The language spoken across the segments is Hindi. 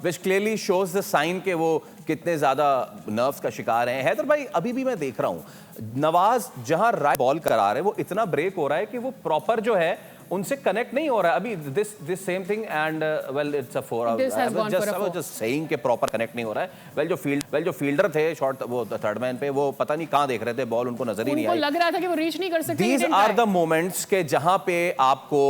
Which clearly shows the sign के वो कितने ज्यादा नर्व्स का शिकार हैं। हैदर भाई, अभी भी मैं देख रहा हूं नवाज जहां राय बॉल करा रहे हैं वो इतना ब्रेक हो रहा है कि वो प्रॉपर जो है उनसे कनेक्ट नहीं हो रहा है। अभी this same thing and well it's a four, I was just saying कि प्रॉपर कनेक्ट नहीं हो रहा है। वेल जो फील्डर थे शॉट, वो थर्ड मैन पे, वो पता नहीं कहां देख रहे थे, बॉल उनको नजर ही नहीं आई। लग रहा था कि वो रीच नहीं कर सकते। दीज आर द मोमेंट्स के जहां पे आपको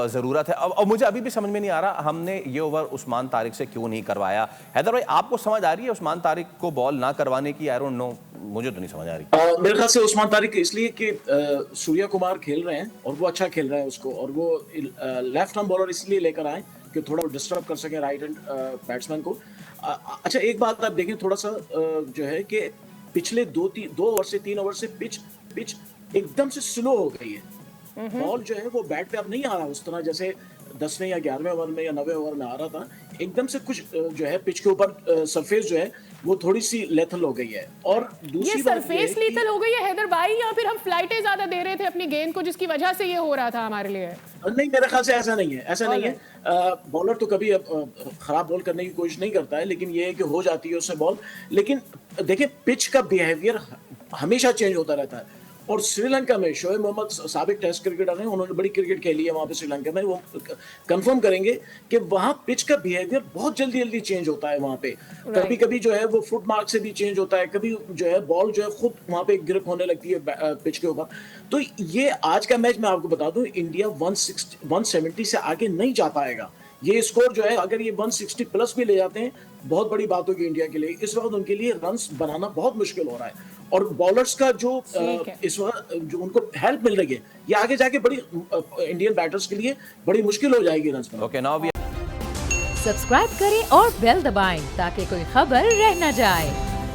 जरूरत है। और मुझे अभी भी समझ में नहीं आ रहा हमने ये ओवर उस्मान तारिक से क्यों नहीं करवाया। हैदर भाई, आपको समझ आ रही है उस्मान तारिक को बॉल ना करवाने की? आई डोंट नो, मुझे तो नहीं समझ आ रही। मेरे ख्याल से उस्मान तारिक इसलिए कि सूर्या कुमार खेल रहे हैं और वो अच्छा खेल रहे हैं उसको, और वो लेफ्ट आर्म बॉलर इसलिए लेकर आए कि थोड़ा डिस्टर्ब कर सके राइट हैंड बैट्समैन को। अच्छा, एक बात आप देखें थोड़ा सा जो है कि पिछले 2 ओवर से 3 ओवर से पिच एकदम से स्लो हो गई है। बॉल जो है वो बैट पे अब नहीं आ रहा उस तरह जैसे 10वें या 11वें ओवर में या 9वें ओवर में आ रहा था। एकदम से कुछ जो है पिच के ऊपर सरफेस जो है वो थोड़ी सी लेथल हो गई है। और दूसरी बात सरफेस लेथल हो गई है हैदर भाई, या फिर हम फ्लाइटें ज्यादा दे रहे थे अपनी गेंद को जिसकी वजह से ये हो रहा था हमारे लिए? नहीं, मेरे ख्याल से ऐसा नहीं है, ऐसा नहीं है। बॉलर तो कभी खराब बॉल करने की कोशिश नहीं करता है, लेकिन ये है कि हो जाती है उससे बॉल। लेकिन देखिए, पिच का बिहेवियर हमेशा चेंज होता रहता है। और श्रीलंका में शोएब मोहम्मद साबिक टेस्ट क्रिकेटर हैं, उन्होंने बड़ी क्रिकेट खेली है वहाँ पे श्रीलंका में, वो कंफर्म करेंगे कि वहाँ पिच का बिहेवियर बहुत जल्दी चेंज होता है वहाँ पे। कभी कभी जो है वो फुट मार्क से भी चेंज होता है, कभी जो है बॉल जो है खुद वहाँ पे ग्रिप होने लगती है पिच के ऊपर। तो ये आज का मैच मैं आपको बता दूं, इंडिया 170 से आगे नहीं जा पाएगा। ये स्कोर जो है अगर ये 160 प्लस भी ले जाते हैं, बहुत बड़ी बात होगी इंडिया के लिए। इस वक्त उनके लिए रन्स बनाना बहुत मुश्किल हो रहा है, और बॉलर्स का जो इस वक्त जो उनको हेल्प मिल रही है, ये आगे जाके बड़ी इंडियन बैटर्स के लिए बड़ी मुश्किल हो जाएगी रन्स बनाना। ओके, नाउ वी सब्सक्राइब करें और बेल दबाएं ताकि कोई खबर रह न जाए।